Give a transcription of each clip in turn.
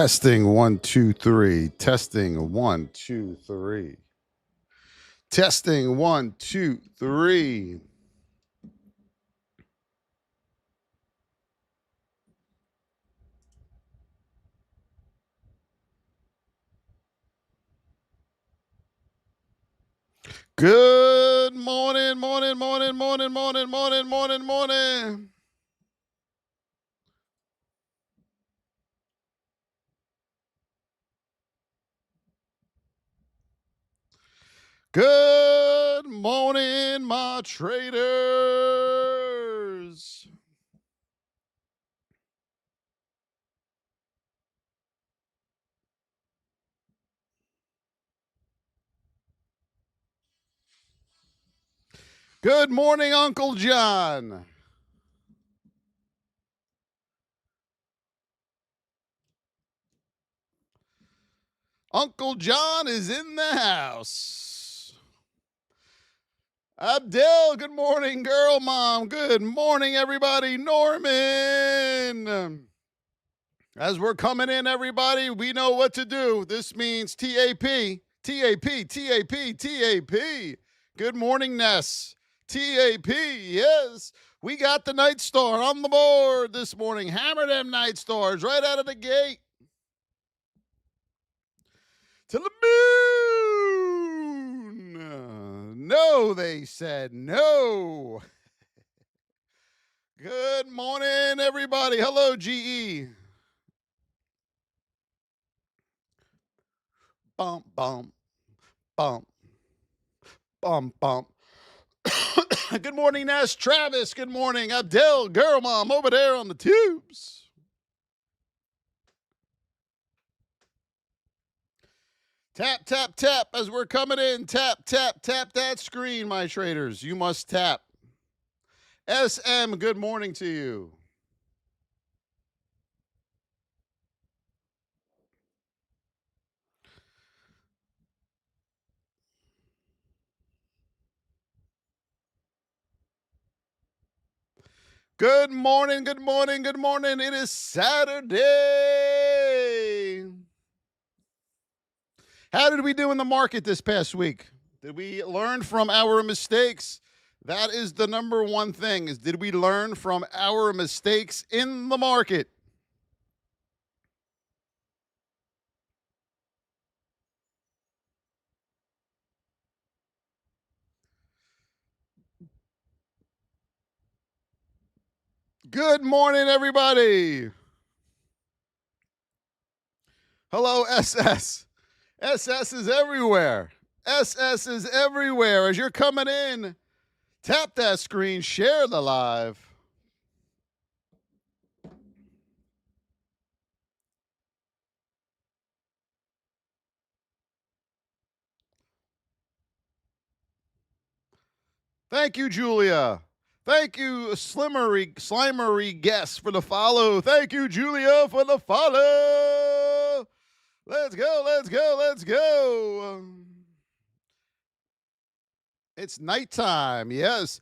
Testing 1 2 3. Testing 1 2 3. Testing 1 2 3. Good morning, morning, morning, morning, morning, morning, morning, morning. Good morning, my traders. Good morning, Uncle John. Uncle John is in the house. Abdel, good morning, girl mom. Good morning, everybody. Norman. As we're coming in, everybody, we know what to do. This means TAP, TAP, TAP, TAP. Good morning, Ness. TAP, yes. We got the Night Star on the board this morning. Hammer them Night Stars right out of the gate. To the moon. No, they said no. Good morning, everybody. Hello, GE. Bump, bump, bump, bump, bump. Good morning, Ness. Travis, good morning. Abdel, girl mom, over there on the tubes. Tap, tap, tap as we're coming in. Tap, tap, tap that screen, my traders. You must tap. SM, good morning to you. Good morning, good morning, good morning. It is Saturday. How did we do in the market this past week? Did we learn from our mistakes? That is the number one thing, is did we learn from our mistakes in the market? Good morning, everybody. Hello, SS. SS is everywhere. SS is everywhere. As you're coming in, tap that screen, share the live. Thank you, Julia. Thank you, Slimery Guess, for the follow. Thank you, Julia, for the follow. Let's go, let's go, let's go. It's nighttime, yes.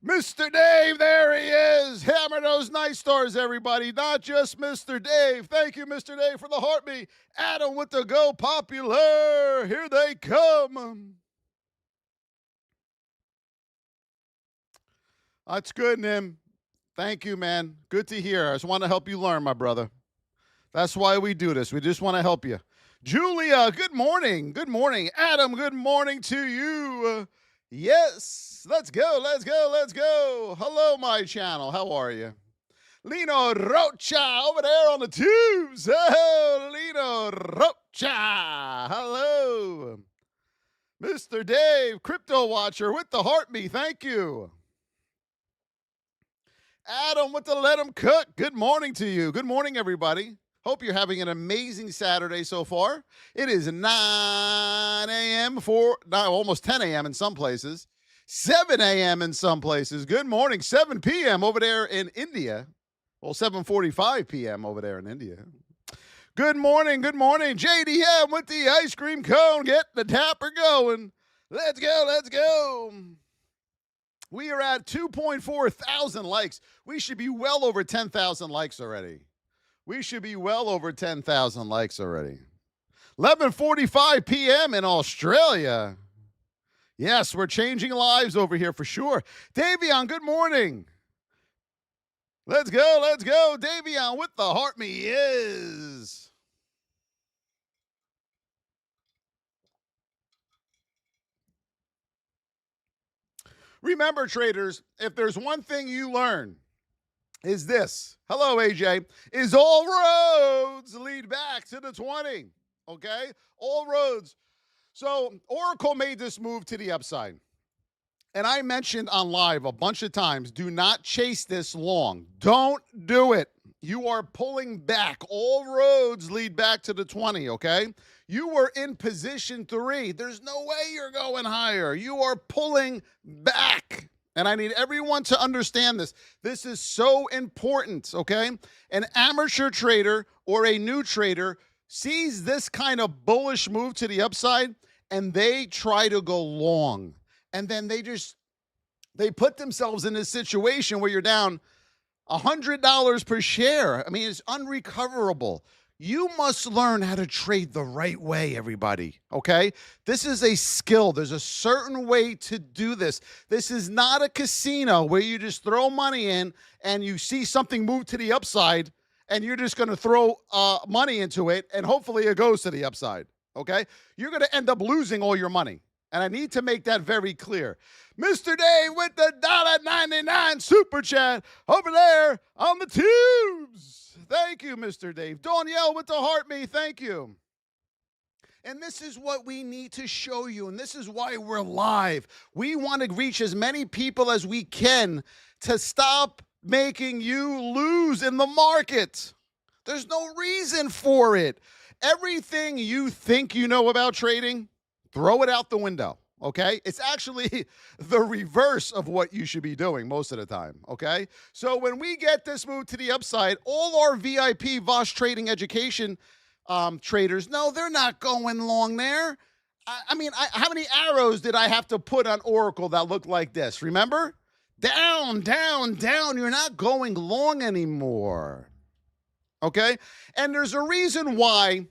Mr. Dave, there he is. Hammer those Night Stars, everybody. Not just Mr. Dave. Thank you, Mr. Dave, for the heartbeat. Adam with the Go Popular. Here they come. That's good, Nim. Thank you, man. Good to hear. I just want to help you learn, my brother. That's why we do this. We just want to help you. Julia, good morning. Good morning. Adam, good morning to you. Yes. Let's go. Let's go. Let's go. Hello, my channel. How are you? Lino Rocha over there on the tubes. Oh, Lino Rocha. Hello. Mr. Dave, Crypto Watcher with the heartbeat. Thank you. Adam with the Let 'em Cook. Good morning to you. Good morning, everybody. Hope you're having an amazing Saturday so far. It is 9 a.m. almost 10 a.m. in some places, 7 a.m. in some places. Good morning, 7 p.m. over there in India. Well, 7:45 p.m. over there in India. Good morning, JDM with the ice cream cone. Get the tapper going. Let's go, let's go. We are at 2.4 thousand likes. We should be well over 10,000 likes already. We should be well over 10,000 likes already. 11:45 p.m. in Australia. Yes, we're changing lives over here for sure. Davion, good morning. Let's go. Davion with the heart me is. Remember, traders, if there's one thing you learn, is this. Hello, AJ. Is all roads lead back to the 20. Okay? All roads. So Oracle made this move to the upside. And I mentioned on live a bunch of times, do not chase this long. Don't do it. You are pulling back. All roads lead back to the 20, okay? You were in position 3. There's no way you're going higher. You are pulling back. And I need everyone to understand this. This is so important, okay? An amateur trader or a new trader sees this kind of bullish move to the upside and they try to go long. And then they put themselves in this situation where you're down $100 per share. I mean, it's unrecoverable. You must learn how to trade the right way, everybody, okay? This is a skill. There's a certain way to do this. This is not a casino where you just throw money in and you see something move to the upside and you're just going to throw money into it and hopefully it goes to the upside, okay? You're going to end up losing all your money. And I need to make that very clear. Mr. Dave with the $1.99 super chat over there on the tubes. Thank you, Mr. Dave. Danielle with the heart me. Thank you. And this is what we need to show you. And this is why we're live. We want to reach as many people as we can to stop making you lose in the market. There's no reason for it. Everything you think you know about trading, throw it out the window, okay? It's actually the reverse of what you should be doing most of the time, okay? So when we get this move to the upside, all our VIP Voss Trading Education traders, no, they're not going long there. I mean, how many arrows did I have to put on Oracle that looked like this? Remember? Down, down, down. You're not going long anymore, okay? And there's a reason why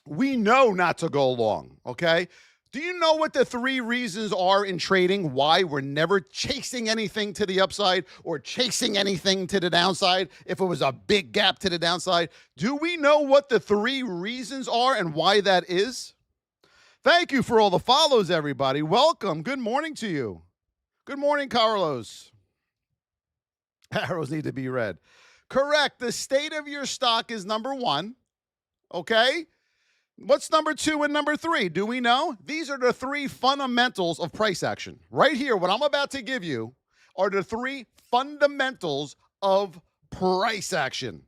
we know not to go long, okay? Do you know what the 3 reasons are in trading why we're never chasing anything to the upside or chasing anything to the downside if it was a big gap to the downside? Do we know what the 3 reasons are and why that is? Thank you for all the follows, everybody. Welcome. Good morning to you. Good morning, Carlos. Arrows need to be read. Correct. The state of your stock is number 1, okay? What's number 2 and number 3? Do we know? These are the 3 fundamentals of price action. Right here, what I'm about to give you are the 3 fundamentals of price action.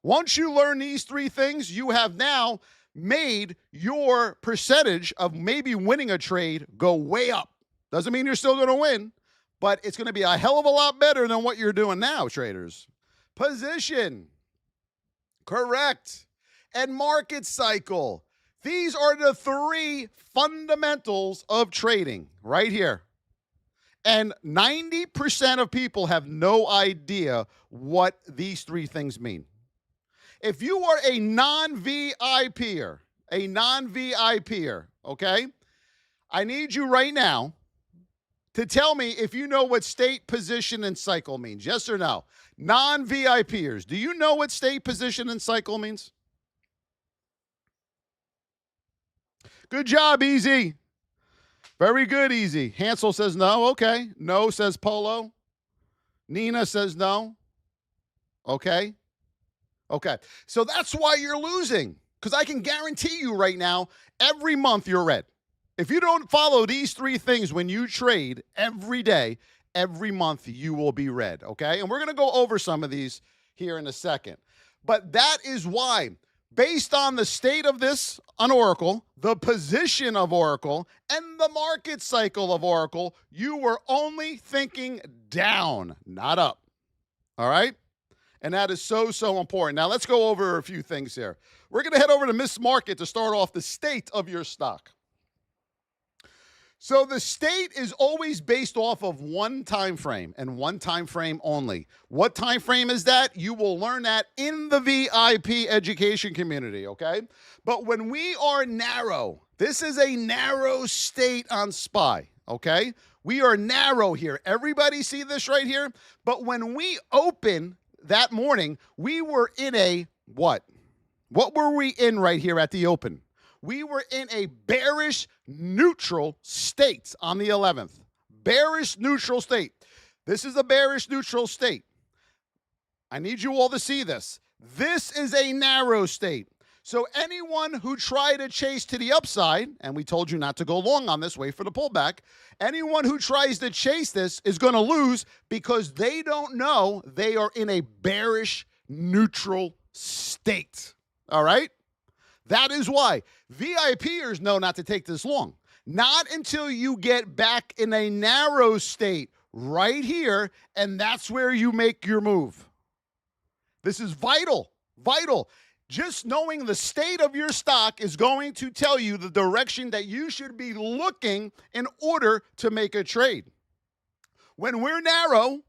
Once you learn these 3 things, you have now made your percentage of maybe winning a trade go way up. Doesn't mean you're still going to win, but it's going to be a hell of a lot better than what you're doing now, traders. Position. Correct. And market cycle. These are the 3 fundamentals of trading right here. And 90% of people have no idea what these 3 things mean. If you are a non-VIPer, okay, I need you right now to tell me if you know what state, position, and cycle means. Yes or no? Non-VIPers, do you know what state, position, and cycle means? Good job, Easy. Very good, Easy. Hansel says no. Okay. No says Polo. Nina says no. Okay. Okay. So that's why you're losing, because I can guarantee you right now, every month you're red. If you don't follow these 3 things when you trade every day, every month you will be red, okay? And we're going to go over some of these here in a second. But that is why, based on the state of this on Oracle, the position of Oracle, and the market cycle of Oracle, you were only thinking down, not up, all right? And that is so, so important. Now, let's go over a few things here. We're going to head over to Miss Market to start off the state of your stock. So the state is always based off of one time frame and one time frame only. What time frame is that? You will learn that in the VIP education community, okay? But when we are narrow, this is a narrow state on SPY, okay? We are narrow here. Everybody see this right here? But when we open that morning, we were in a what? What were we in right here at the open? We were in a bearish neutral state on the 11th. Bearish neutral state. This is a bearish neutral state. I need you all to see this. This is a narrow state. So anyone who tried to chase to the upside, and we told you not to go long on this, wait for the pullback, anyone who tries to chase this is going to lose because they don't know they are in a bearish neutral state. All right? That is why VIPers know not to take this long. Not until you get back in a narrow state right here, and that's where you make your move. This is vital, vital. Just knowing the state of your stock is going to tell you the direction that you should be looking in order to make a trade. When we're narrow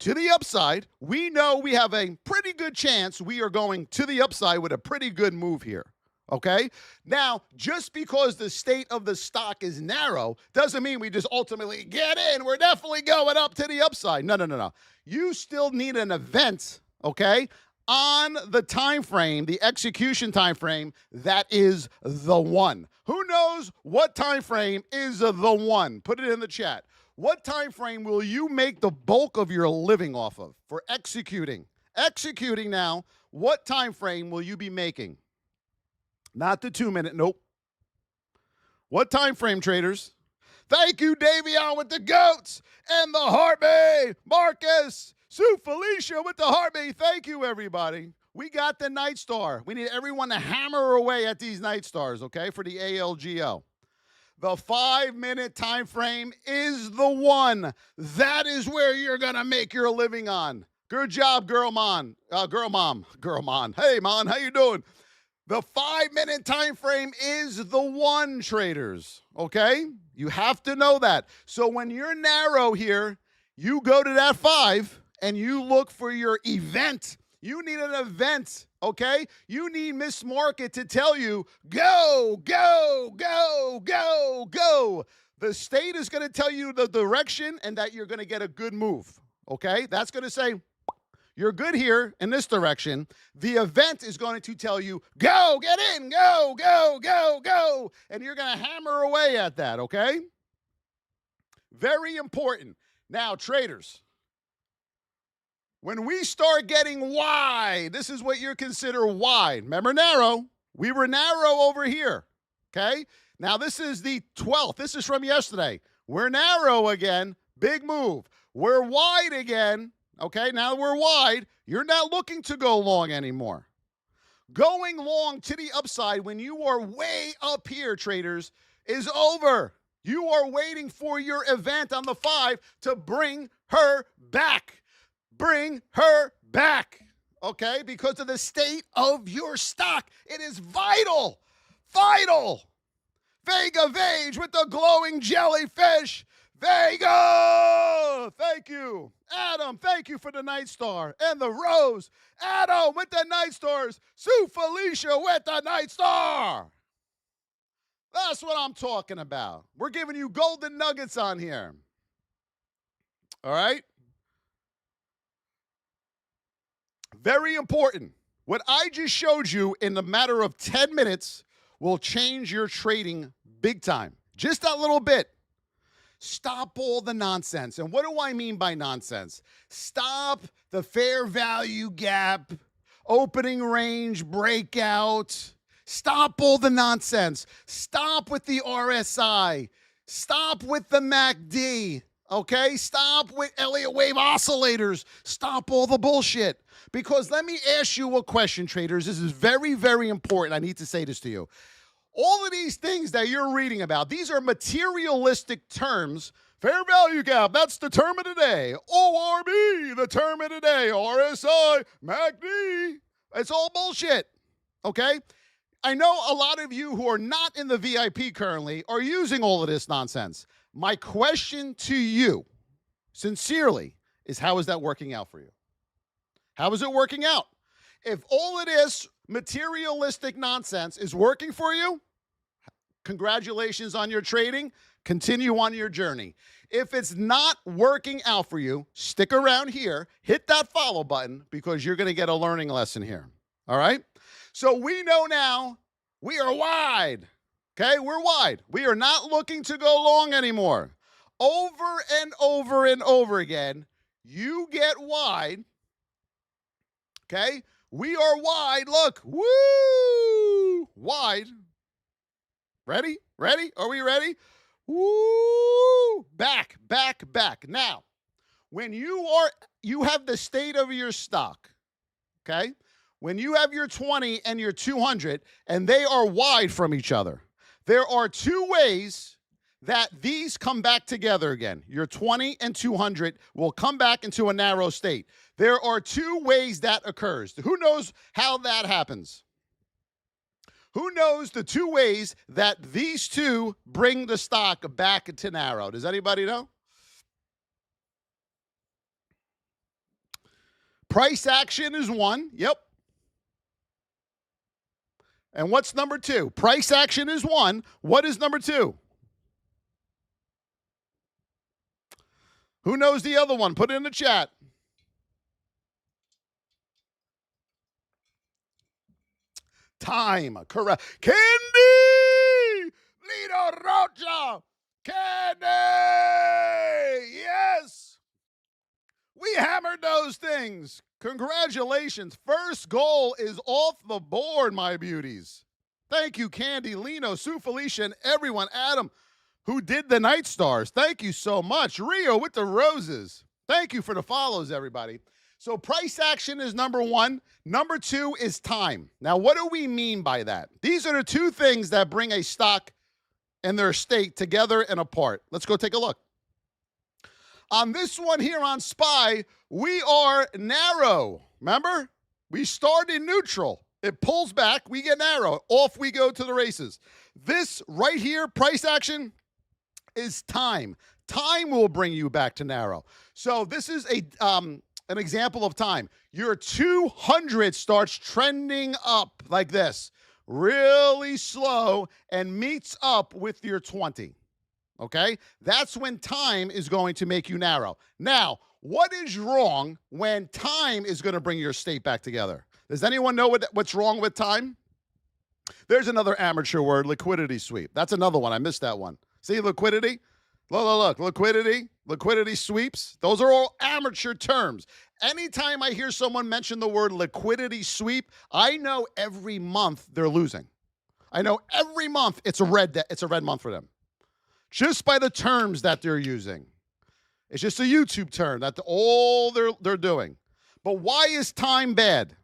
to the upside, we know we have a pretty good chance we are going to the upside with a pretty good move here, okay? Now, just because the state of the stock is narrow doesn't mean we just ultimately get in. We're definitely going up to the upside. No. You still need an event, okay, on the time frame, the execution time frame, that is the one. Who knows what time frame is the one? Put it in the chat. What time frame will you make the bulk of your living off of for executing? Executing now, what time frame will you be making? Not the 2 minute, nope. What time frame, traders? Thank you, Davion, with the goats and the heartbeat. Marcus, Sue Felicia with the heartbeat. Thank you, everybody. We got the Night Star. We need everyone to hammer away at these Night Stars, okay, for the ALGO. The 5 minute time frame is the one. That is where you're going to make your living on. Good job, girl mom. Hey, Mon, how you doing? The 5 minute time frame is the one, traders, okay? You have to know that. So when you're narrow here, you go to that 5 and you look for your event. You need an event, okay? You need Miss Market to tell you, go, go, go, go, go. The state is going to tell you the direction and that you're going to get a good move, okay? That's going to say, you're good here in this direction. The event is going to tell you, go, get in, go, go, go, go. And you're going to hammer away at that, okay? Very important. Now, traders, when we start getting wide, this is what you consider wide. Remember narrow? We were narrow over here, okay? Now, this is the 12th. This is from yesterday. We're narrow again. Big move. We're wide again. Okay, now we're wide. You're not looking to go long anymore. Going long to the upside when you are way up here, traders, is over. You are waiting for your event on the 5 to bring her back. Bring her back, okay? Because of the state of your stock. It is vital, vital. Vega Vage with the glowing jellyfish. Vega, thank you. Adam, thank you for the Night Star. And the Rose, Adam with the Night Stars. Sue Felicia with the Night Star. That's what I'm talking about. We're giving you golden nuggets on here. All right? Very important. What I just showed you in a matter of 10 minutes will change your trading big time. Just that little bit. Stop all the nonsense. And what do I mean by nonsense? Stop the fair value gap, opening range breakout. Stop all the nonsense. Stop with the RSI. Stop with the MACD. Okay? Stop with Elliott wave oscillators. Stop all the bullshit. Because let me ask you a question, traders. This is very, very important. I need to say this to you. All of these things that you're reading about, these are materialistic terms. Fair value gap, that's the term of the day. ORB, the term of the day. RSI, MACD. It's all bullshit, okay? I know a lot of you who are not in the VIP currently are using all of this nonsense. My question to you, sincerely, is how is that working out for you? How is it working out? If all of this materialistic nonsense is working for you, congratulations on your trading. Continue on your journey. If it's not working out for you, stick around here, hit that follow button because you're going to get a learning lesson here. All right? So we know now we are wide. Okay? We're wide. We are not looking to go long anymore. Over and over and over again, you get wide. Okay? We are wide. Look. Woo! Wide. Ready? Ready? Are we ready? Woo! Back, back, back. Now, when you have the state of your stock, okay? When you have your 20 and your 200 and they are wide from each other, there are two ways that these come back together again. Your 20 and 200 will come back into a narrow state. There are two ways that occurs. Who knows how that happens? Who knows the two ways that these two bring the stock back to narrow? Does anybody know? Price action is one. Yep. And what's number two? Price action is one. What is number two? Who knows the other one? Put it in the chat. Time. Correct. Candy! Lito Rocha! Candy! Yes! We hammered those things. Congratulations. First goal is off the board, my beauties. Thank you, Candy, Lino, Sue Felicia, and everyone. Adam, who did the Night Stars. Thank you so much. Rio with the roses. Thank you for the follows, everybody. So price action is number one. Number two is time. Now, what do we mean by that? These are the two things that bring a stock and their state together and apart. Let's go take a look. On this one here on SPY, we are narrow. Remember? We start in neutral. It pulls back. We get narrow. Off we go to the races. This right here, price action, is time. Time will bring you back to narrow. So this is an example of time. Your 200 starts trending up like this, really slow, and meets up with your 20. Okay? That's when time is going to make you narrow. Now, what is wrong when time is going to bring your state back together? Does anyone know what's wrong with time? There's another amateur word, liquidity sweep. That's another one. I missed that one. See, liquidity? Look, liquidity sweeps. Those are all amateur terms. Anytime I hear someone mention the word liquidity sweep, I know every month they're losing. I know every month it's a red month for them. Just by the terms that they're using. It's just a YouTube term that all they're doing. But why is time bad?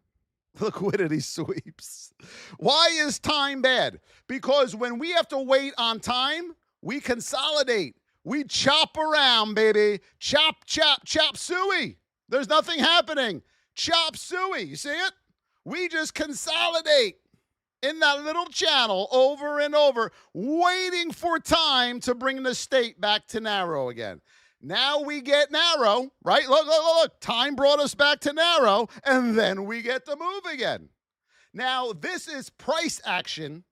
Liquidity sweeps. Why is time bad? Because when we have to wait on time, we consolidate. We chop around, baby. Chop, chop, chop suey. There's nothing happening. Chop suey. You see it? We just consolidate in that little channel over and over, waiting for time to bring the state back to narrow again. Now we get narrow, right? Look. Time brought us back to narrow, and then we get to move again. Now, this is price action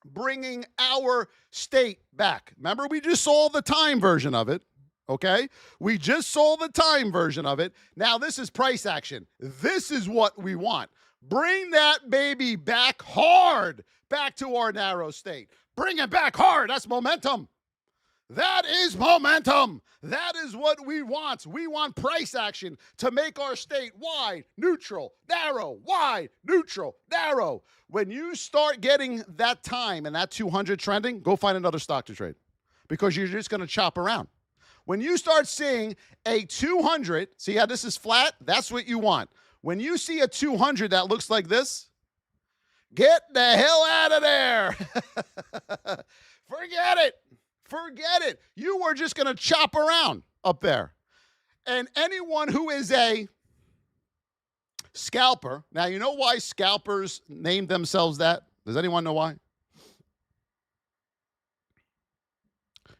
bringing our state back. Remember, we just saw the time version of it, okay? We just saw the time version of it. Now, this is price action. This is what we want. Bring that baby back hard, back to our narrow state. Bring it back hard. That's momentum. That is momentum. That is what we want. We want price action to make our state wide, neutral, narrow, wide, neutral, narrow. When you start getting that time and that 200 trending, go find another stock to trade because you're just going to chop around. When you start seeing a 200, see how this is flat? That's what you want. When you see a 200 that looks like this, get the hell out of there. Forget it. Forget it. You were just going to chop around up there. And anyone who is a scalper, now you know why scalpers named themselves that? Does anyone know why?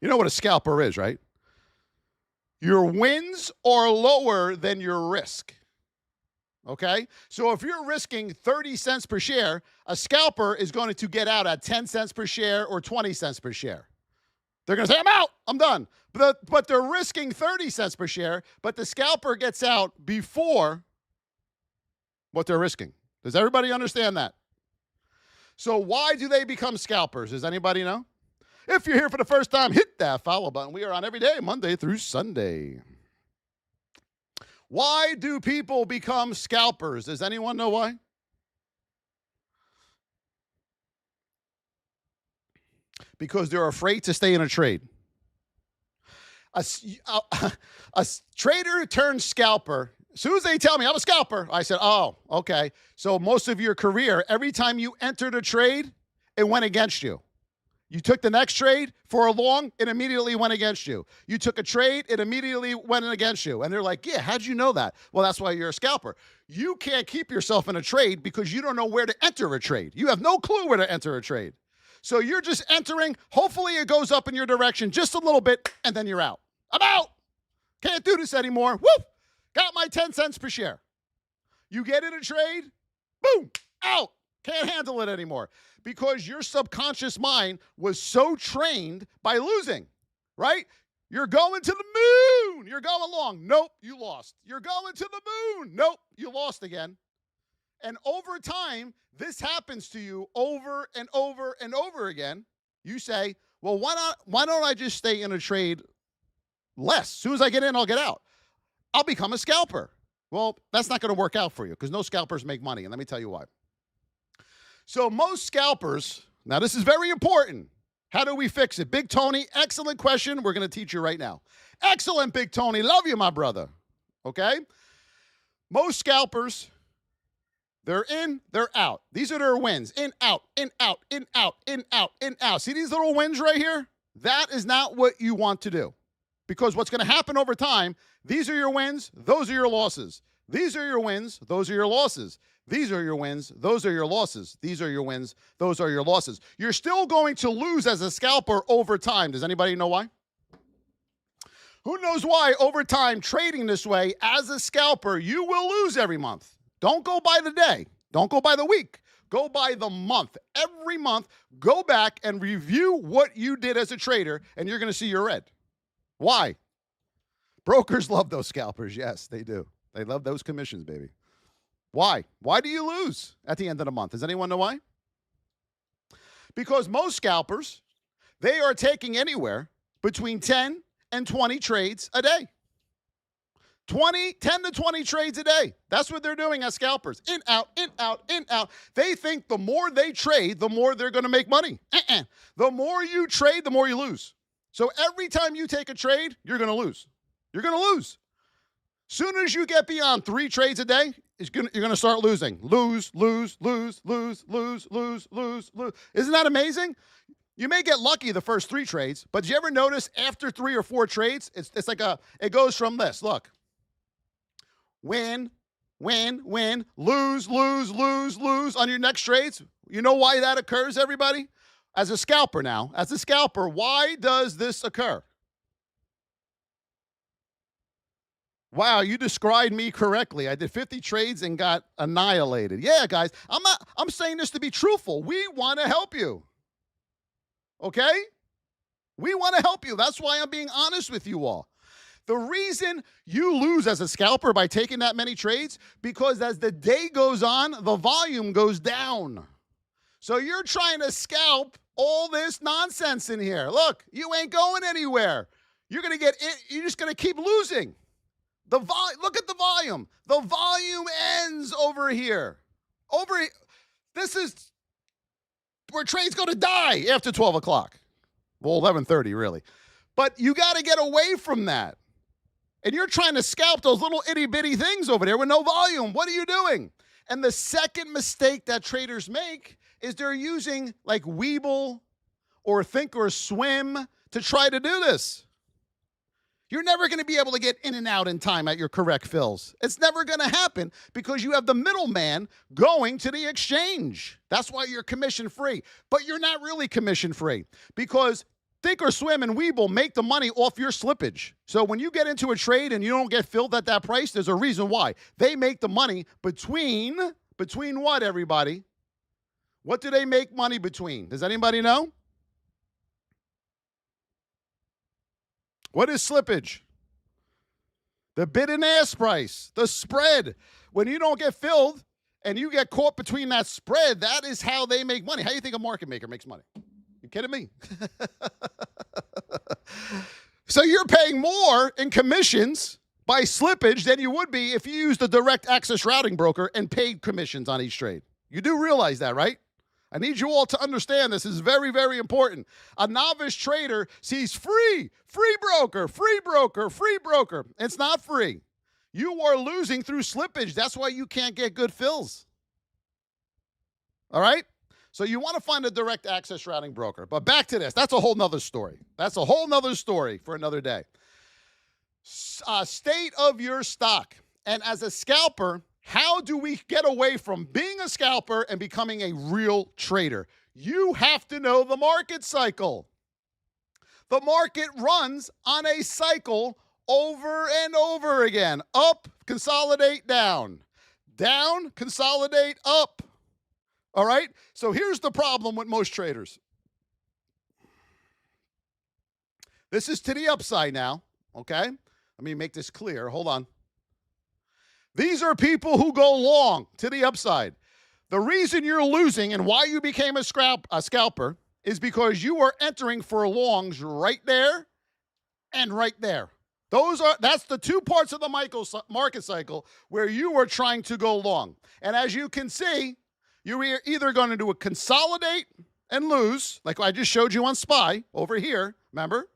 You know what a scalper is, right? Your wins are lower than your risk. Okay? So if you're risking 30 cents per share, a scalper is going to get out at 10 cents per share or 20 cents per share. They're going to say, I'm out, I'm done. But they're risking 30 cents per share, but the scalper gets out before what they're risking. Does everybody understand that? So why do they become scalpers? Does anybody know? If you're here for the first time, hit that follow button. We are on every day, Monday through Sunday. Why do people become scalpers? Does anyone know why? Because they're afraid to stay in a trade. A trader turned scalper. As soon as they tell me I'm a scalper, I said, oh, okay. So most of your career, every time you entered a trade, it went against you. You took the next trade for a long, it immediately went against you. You took a trade, it immediately went against you. And they're like, yeah, how'd you know that? Well, that's why you're a scalper. You can't keep yourself in a trade because you don't know where to enter a trade. You have no clue where to enter a trade. So you're just entering. Hopefully it goes up in your direction just a little bit, and then you're out. I'm out. Can't do this anymore. Whoop. Got my 10 cents per share. You get in a trade, boom, out. Can't handle it anymore because your subconscious mind was so trained by losing, right? You're going to the moon. You're going along. Nope, you lost. You're going to the moon. Nope, you lost again. And over time, this happens to you over and over and over again. You say, well, why don't I just stay in a trade less? As soon as I get in, I'll get out. I'll become a scalper. Well, that's not going to work out for you because no scalpers make money. And let me tell you why. So most scalpers, now this is very important. How do we fix it? Big Tony, excellent question. We're going to teach you right now. Excellent, Big Tony. Love you, my brother. Okay? Most scalpers, they're in, they're out. These are their wins. In, out, in, out, in, out, in, out, in, out. See these little wins right here? That is not what you want to do. Because what's going to happen over time, these are your wins, those are your losses. These are your wins, those are your losses. These are your wins, those are your losses. These are your wins, those are your losses. You're still going to lose as a scalper over time. Does anybody know why? Who knows why over time, trading this way as a scalper, you will lose every month. Don't go by the day. Don't go by the week. Go by the month. Every month, go back and review what you did as a trader, and you're going to see your red. Why? Brokers love those scalpers. Yes, they do. They love those commissions, baby. Why? Why do you lose at the end of the month? Does anyone know why? Because most scalpers, they are taking anywhere between 10 and 20 trades a day. 10 to 20 trades a day. That's what they're doing as scalpers. In, out, in, out, in, out. They think the more they trade, the more they're going to make money. The more you trade, the more you lose. So every time you take a trade, you're going to lose. You're going to lose. Soon as you get beyond 3 trades a day, you're going to start losing. Lose, lose, lose, lose, lose, lose, lose, lose. Isn't that amazing? You may get lucky the first 3 trades, but did you ever notice after 3 or 4 trades, it's like it goes from this. Look. Win, win, win, lose, lose, lose, lose on your next trades. You know why that occurs, everybody? As a scalper now, why does this occur? Wow, you described me correctly. I did 50 trades and got annihilated. Yeah, guys, I'm saying this to be truthful. We want to help you. Okay? We want to help you. That's why I'm being honest with you all. The reason you lose as a scalper by taking that many trades, because as the day goes on, the volume goes down. So you're trying to scalp all this nonsense in here. Look, you ain't going anywhere. You're just going to keep losing. Look at the volume. The volume ends over here. This is where trades go to die after 12 o'clock. Well, 11:30 really. But you got to get away from that. And you're trying to scalp those little itty-bitty things over there with no volume. What are you doing? And the second mistake that traders make is they're using like Webull or Think or Swim to try to do this. You're never going to be able to get in and out in time at your correct fills. It's never going to happen because you have the middleman going to the exchange. That's why you're commission free. But you're not really commission free because Thinkorswim and Webull make the money off your slippage. So when you get into a trade and you don't get filled at that price, there's a reason why. They make the money between what, everybody? What do they make money between? Does anybody know? What is slippage? The bid and ask price, the spread. When you don't get filled and you get caught between that spread, that is how they make money. How do you think a market maker makes money? You kidding me? So you're paying more in commissions by slippage than you would be if you used a direct access routing broker and paid commissions on each trade. You do realize that, right? I need you all to understand this is very, very important. A novice trader sees free broker, free broker, free broker. It's not free. You are losing through slippage. That's why you can't get good fills. All right? So you want to find a direct access routing broker. But back to this. That's a whole nother story. That's a whole nother story for another day. State of your stock. And as a scalper, how do we get away from being a scalper and becoming a real trader? You have to know the market cycle. The market runs on a cycle over and over again. Up, consolidate, down. Down, consolidate, up. All right? So here's the problem with most traders. This is to the upside now, okay? Let me make this clear. Hold on. These are people who go long to the upside. The reason you're losing and why you became a scalper is because you are entering for longs right there and right there. That's the two parts of the market cycle where you are trying to go long. And as you can see, you're either going to do a consolidate and lose, like I just showed you on SPY over here, remember?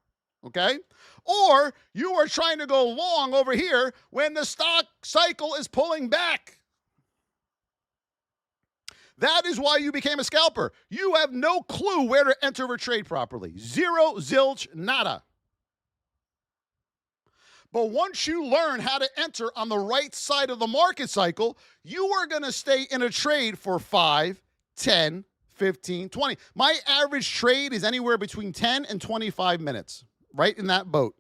Okay? Or you are trying to go long over here when the stock cycle is pulling back. That is why you became a scalper. You have no clue where to enter a trade properly. Zero, zilch, nada. But once you learn how to enter on the right side of the market cycle, you are going to stay in a trade for 5, 10, 15, 20. My average trade is anywhere between 10 and 25 minutes, right in that boat.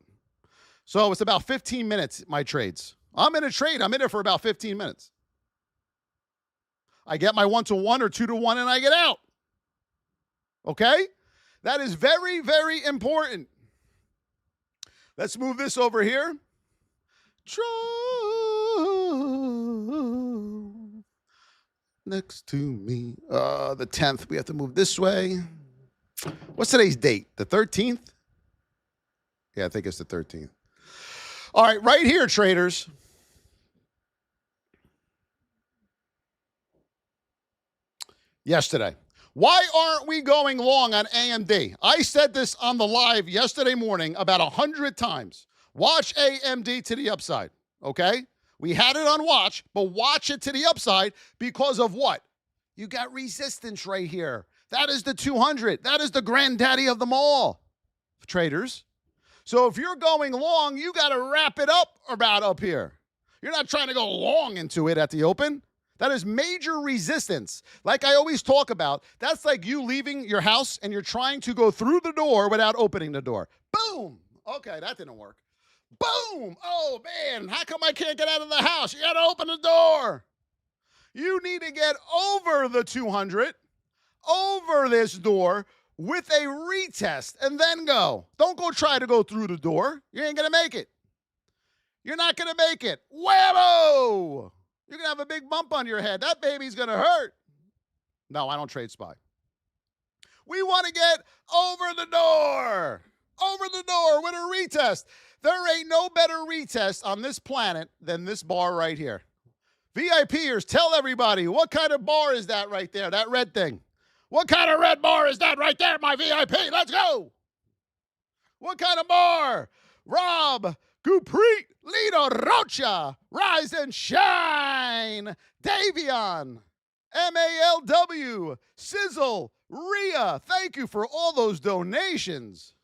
So it's about 15 minutes, my trades. I'm in a trade. I'm in it for about 15 minutes. I get my 1-to-1 or 2-to-1 and I get out. Okay? That is very, very important. Let's move this over here. Next to me. The 10th. We have to move this way. What's today's date? The 13th? Yeah, I think it's the 13th. All right, right here, traders. Yesterday. Why aren't we going long on AMD? I said this on the live yesterday morning about 100 times. Watch AMD to the upside, okay? We had it on watch, but watch it to the upside because of what? You got resistance right here. That is the 200. That is the granddaddy of them all, traders. So if you're going long, you got to wrap it up about up here. You're not trying to go long into it at the open. That is major resistance. Like I always talk about, that's like you leaving your house and you're trying to go through the door without opening the door. Boom. Okay, that didn't work. Boom. Oh, man, how come I can't get out of the house? You got to open the door. You need to get over the 200, over this door with a retest and then go. Don't go try to go through the door. You ain't going to make it. You're not going to make it. Whammo! You're going to have a big bump on your head. That baby's going to hurt. No, I don't trade SPY. We want to get over the door with a retest. There ain't no better retest on this planet than this bar right here. VIPers, tell everybody, what kind of bar is that right there, that red thing? What kind of red bar is that right there, my VIP? Let's go. What kind of bar? Rob, Guprit, Lido Rocha, Rise and Shine, Davion, MALW, Sizzle, Rhea. Thank you for all those donations.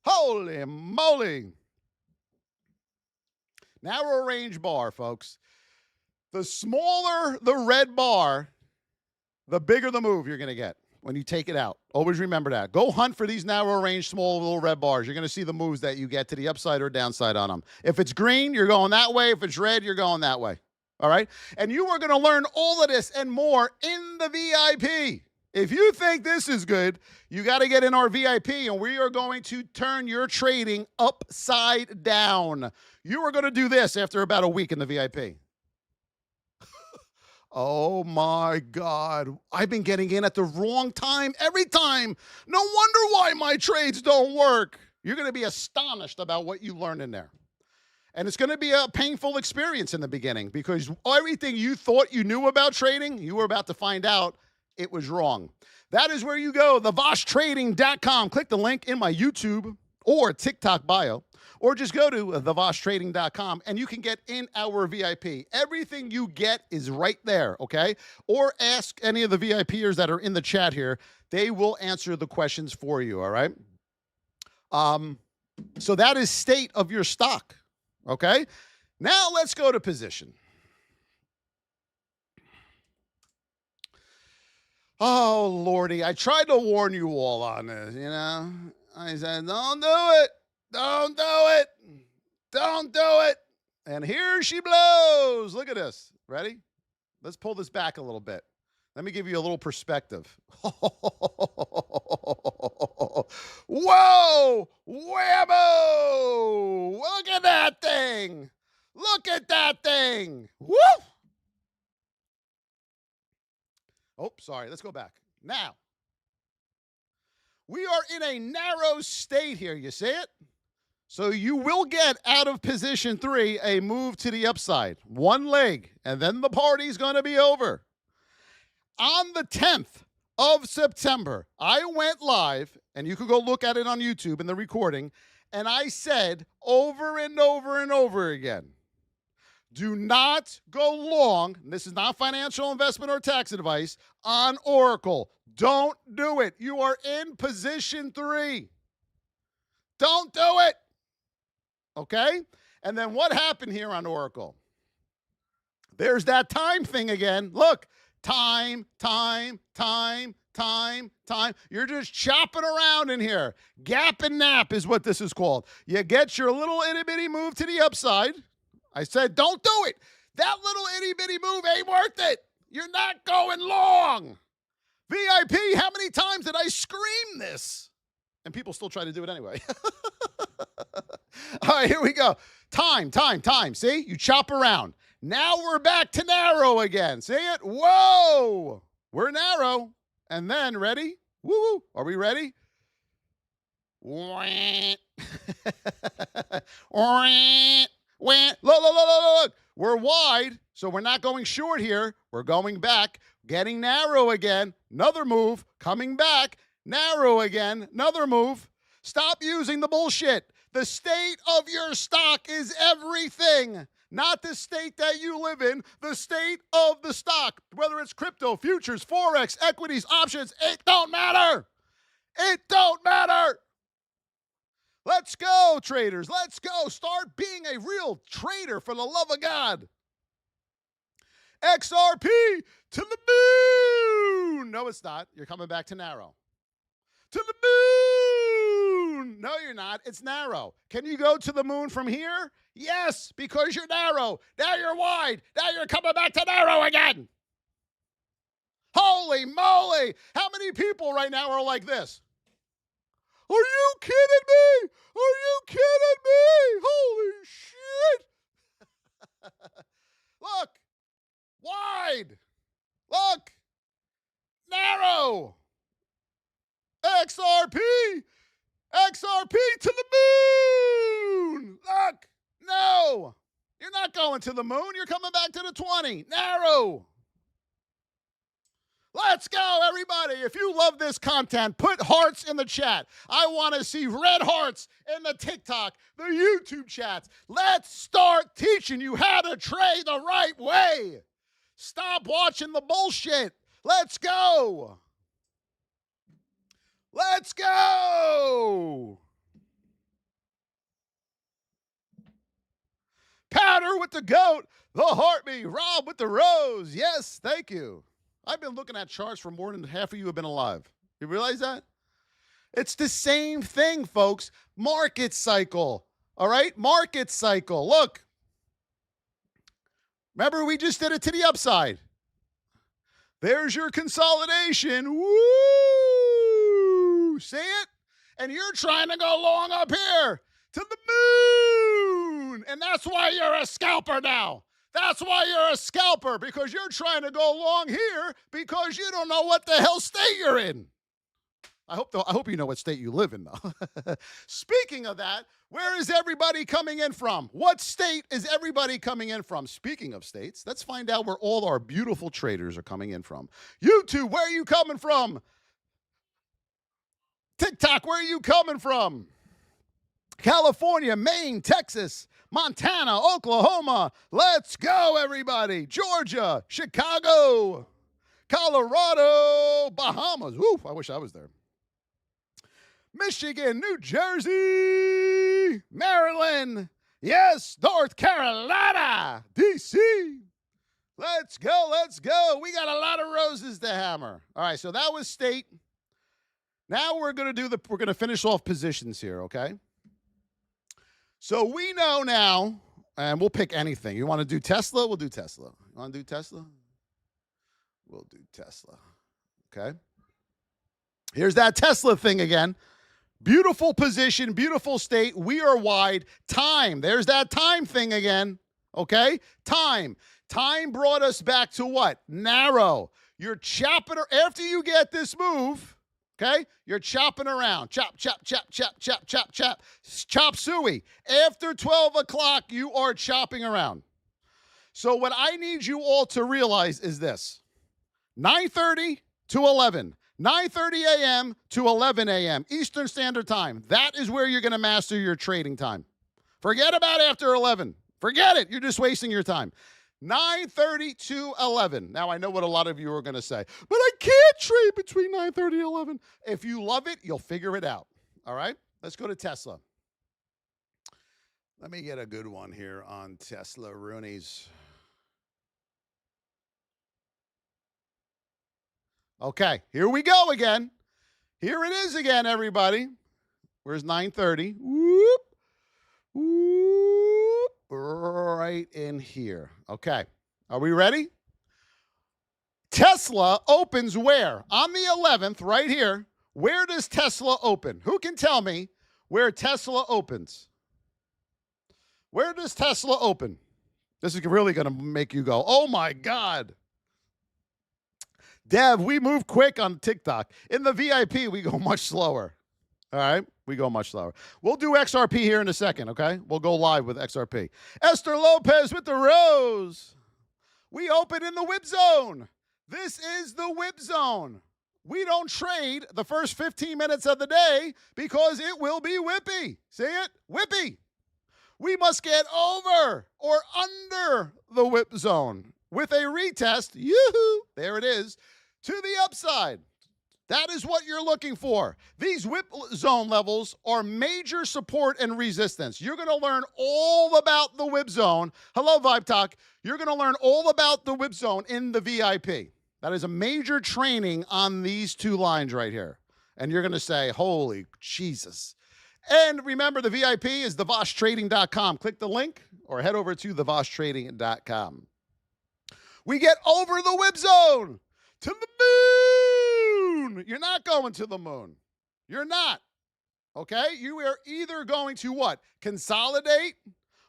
Holy moly. Narrow range bar, folks. The smaller the red bar, the bigger the move you're going to get when you take it out. Always remember that. Go hunt for these narrow range, small little red bars. You're going to see the moves that you get to the upside or downside on them. If it's green, you're going that way. If it's red, you're going that way. All right? And you are going to learn all of this and more in the VIP. If you think this is good, you got to get in our VIP, and we are going to turn your trading upside down. You are going to do this after about a week in the VIP. Oh my God. I've been getting in at the wrong time every time. No wonder why my trades don't work. You're going to be astonished about what you learn in there. And it's going to be a painful experience in the beginning because everything you thought you knew about trading, you were about to find out it was wrong. That is where you go, thevosstrading.com. Click the link in my YouTube or TikTok bio, or just go to thevosstrading.com and you can get in our VIP. Everything you get is right there, okay? Or ask any of the VIPers that are in the chat here. They will answer the questions for you, all right? So that is state of your stock, okay? Now let's go to position. Oh, Lordy, I tried to warn you all on this, you know? I said, don't do it. Don't do it. Don't do it. And here she blows. Look at this. Ready? Let's pull this back a little bit. Let me give you a little perspective. Whoa! Whammo! Look at that thing. Look at that thing. Woo! Oh, sorry. Let's go back. Now, we are in a narrow state here. You see it? So you will get out of position 3 a move to the upside. One leg, and then the party's going to be over. On the 10th of September, I went live, and you could go look at it on YouTube in the recording, and I said over and over and over again, do not go long, and this is not financial investment or tax advice, on Oracle. Don't do it. You are in position 3. Don't do it. Okay? And then what happened here on Oracle? There's that time thing again. Look, time. You're just chopping around in here. Gap and nap is what this is called. You get your little itty-bitty move to the upside. I said, don't do it. That little itty-bitty move ain't worth it. You're not going long. VIP, how many times did I scream this? And people still try to do it anyway. All right, here we go. Time. See? You chop around. Now we're back to narrow again. See it? Whoa! We're narrow. And then, ready? Woo-woo. Are we ready? Look. We're wide, so we're not going short here. We're going back, getting narrow again. Another move, coming back, narrow again, another move. Stop using the bullshit. The state of your stock is everything. Not the state that you live in, the state of the stock. Whether it's crypto, futures, Forex, equities, options, it don't matter. It don't matter. Let's go, traders. Let's go. Start being a real trader for the love of God. XRP to the moon. No, it's not. You're coming back to narrow. To the moon. No, you're not. It's narrow. Can you go to the moon from here? Yes, because you're narrow. Now you're wide. Now you're coming back to narrow again. Holy moly. How many people right now are like this? Are you kidding me? Are you kidding me? Holy shit. Look. Wide. Look. Narrow. XRP to the moon. Look. No. You're not going to the moon. You're coming back to the 20. Narrow. Let's go, everybody. If you love this content, put hearts in the chat. I want to see red hearts in the TikTok, the YouTube chats. Let's start teaching you how to trade the right way. Stop watching the bullshit. Let's go. Let's go. Powder with the goat, the heartbeat, Rob with the rose. Yes, thank you. I've been looking at charts for more than half of you have been alive. You realize that? It's the same thing, folks. Market cycle. All right? Market cycle. Look. Remember, we just did it to the upside. There's your consolidation. Woo! See it? And you're trying to go long up here to the moon. And that's why you're a scalper now. That's why you're a scalper, because you're trying to go long here because you don't know what the hell state you're in. I hope you know what state you live in, though. Speaking of that, where is everybody coming in from? What state is everybody coming in from? Speaking of states, let's find out where all our beautiful traders are coming in from. YouTube, where are you coming from? TikTok, where are you coming from? California, Maine, Texas, Montana, Oklahoma. Let's go, everybody. Georgia, Chicago, Colorado, Bahamas. Woo, I wish I was there. Michigan, New Jersey, Maryland, yes, North Carolina, D.C. Let's go, let's go. We got a lot of roses to hammer. All right, so that was state. Now we're going to finish off positions here, okay? So we know now, and we'll pick anything. You want to do Tesla? We'll do Tesla. You want to do Tesla? We'll do Tesla, okay? Here's that Tesla thing again. Beautiful position, beautiful state. We are wide. Time. There's that time thing again. Okay? Time. Time brought us back to what? Narrow. You're chopping. After you get this move, okay, you're chopping around. Chop, chop, chop, chop, chop, chop, chop. Chop suey. After 12 o'clock, you are chopping around. So what I need you all to realize is this. 9:30 to 11. 9:30 a.m. to 11 a.m. Eastern Standard Time. That is where you're going to master your trading time. Forget about after 11. Forget it. You're just wasting your time. 9:30 to 11. Now, I know what a lot of you are going to say, but I can't trade between 9:30 and 11. If you love it, you'll figure it out. All right? Let's go to Tesla. Let me get a good one here on Tesla Roonies. Okay, here we go again. Here it is again, everybody. Where's 9:30? Whoop. Whoop. Right in here. Okay, are we ready? Tesla opens where? On the 11th, right here. Where does Tesla open? Who can tell me where Tesla opens? Where does Tesla open? This is really going to make you go, oh my God. Dev, we move quick on TikTok. In the VIP, we go much slower. All right? We go much slower. We'll do XRP here in a second, okay? We'll go live with XRP. Esther Lopez with the rose. We open in the whip zone. This is the whip zone. We don't trade the first 15 minutes of the day because it will be whippy. See it? Whippy. We must get over or under the whip zone with a retest. Yoo-hoo. There it is. To the upside. That is what you're looking for. These whip zone levels are major support and resistance. You're going to learn all about the whip zone. Hello, Vibe Talk. You're going to learn all about the whip zone in the VIP. That is a major training on these two lines right here. And you're going to say, holy Jesus. And remember, the VIP is thevosstrading.com. Click the link or head over to thevosstrading.com. We get over the whip zone to the moon. You're not going to the moon. You're not. Okay? You are either going to what? Consolidate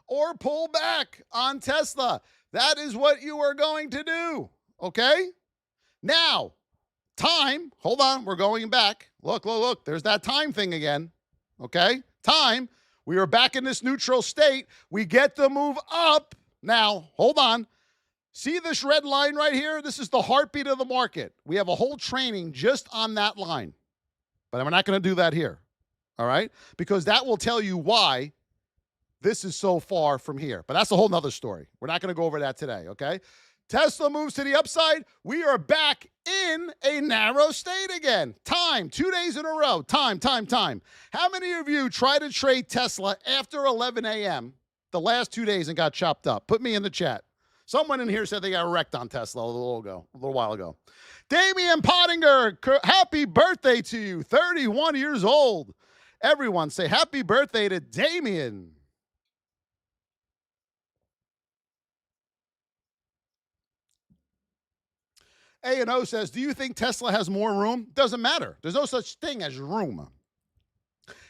or pull back on Tesla. That is what you are going to do. Okay? Now, time. Hold on. We're going back. Look, look, look. There's that time thing again. Okay? Time. We are back in this neutral state. We get the move up. Now, hold on. See this red line right here? This is the heartbeat of the market. We have a whole training just on that line. But we're not going to do that here. All right? Because that will tell you why this is so far from here. But that's a whole nother story. We're not going to go over that today, okay? Tesla moves to the upside. We are back in a narrow state again. Time, 2 days in a row. Time. How many of you try to trade Tesla after 11 a.m.? the last 2 days and got chopped up. Put me in the chat. Someone in here said they got wrecked on Tesla a little while ago. Damian Pottinger, happy birthday to you, 31 years old. Everyone say happy birthday to Damian. A&O says, do you think Tesla has more room? Doesn't matter. There's no such thing as room.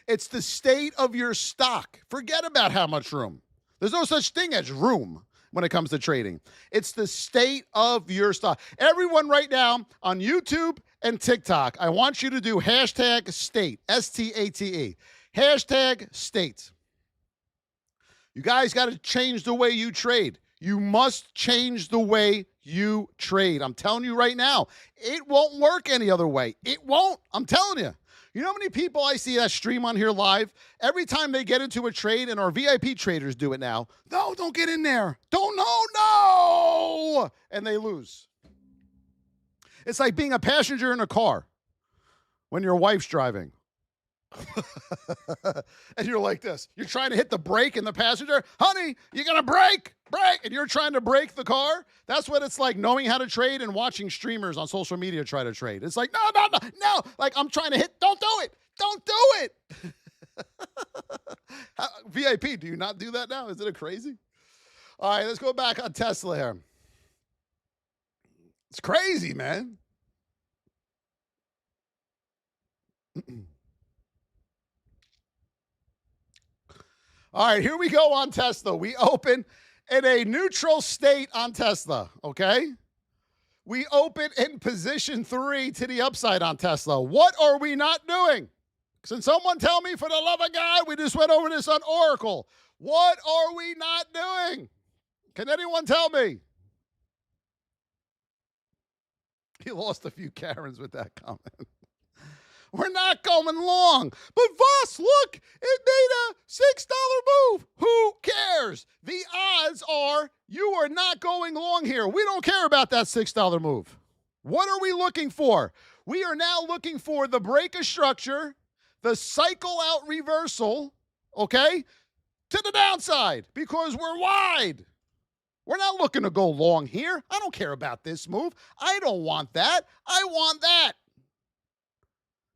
It's the state of your stock. Forget about how much room. There's no such thing as room when it comes to trading. It's the state of your stock. Everyone right now on YouTube and TikTok, I want you to do hashtag state, S-T-A-T-E. Hashtag state. You guys got to change the way you trade. You must change the way you trade. I'm telling you right now, it won't work any other way. It won't. I'm telling you. You know how many people I see that stream on here live? Every time they get into a trade, and our VIP traders do it now, no, don't get in there. Don't, no. And they lose. It's like being a passenger in a car when your wife's driving. And you're like this. You're trying to hit the brake and the passenger, honey, you're going to brake. And you're trying to brake the car. That's what it's like knowing how to trade and watching streamers on social media try to trade. It's like, no. Like, I'm trying to hit. Don't do it. Don't do it. VIP, do you not do that now? Isn't it crazy? All right, let's go back on Tesla here. It's crazy, man. All right, here we go on Tesla. We open in a neutral state on Tesla, okay? We open in position 3 to the upside on Tesla. What are we not doing? Can someone tell me, for the love of God, we just went over this on Oracle. What are we not doing? Can anyone tell me? He lost a few Karens with that comment. We're not going long. But Voss, look, it made a $6 move. Who cares? The odds are you are not going long here. We don't care about that $6 move. What are we looking for? We are now looking for the break of structure, the cycle out reversal, okay, to the downside because we're wide. We're not looking to go long here. I don't care about this move. I don't want that. I want that.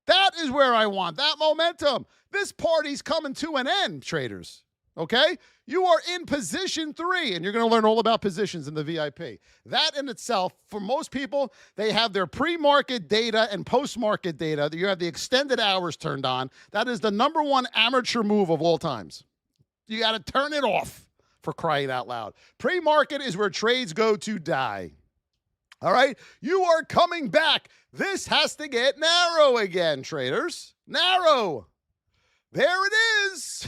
That is where I want that momentum. This party's coming to an end, traders. Okay? You are in position 3, and you're going to learn all about positions in the VIP. That in itself, for most people, they have their pre-market data and post-market data. You have the extended hours turned on. That is the #1 amateur move of all times. You got to turn it off, for crying out loud. Pre-market is where trades go to die. All right? You are coming back. This has to get narrow again, traders. Narrow. There it is.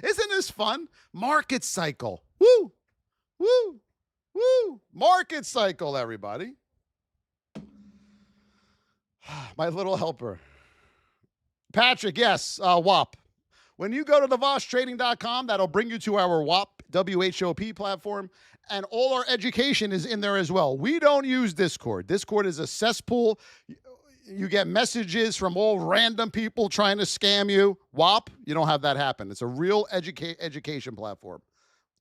Isn't this fun? Market cycle. Woo, woo, woo. Market cycle, everybody. My little helper. Patrick, yes, WAP. When you go to thevosstrading.com, that'll bring you to our WAP, W-H-O-P platform. And all our education is in there as well. We don't use Discord. Discord is a cesspool. You get messages from all random people trying to scam you. WAP, you don't have that happen. It's a real education platform.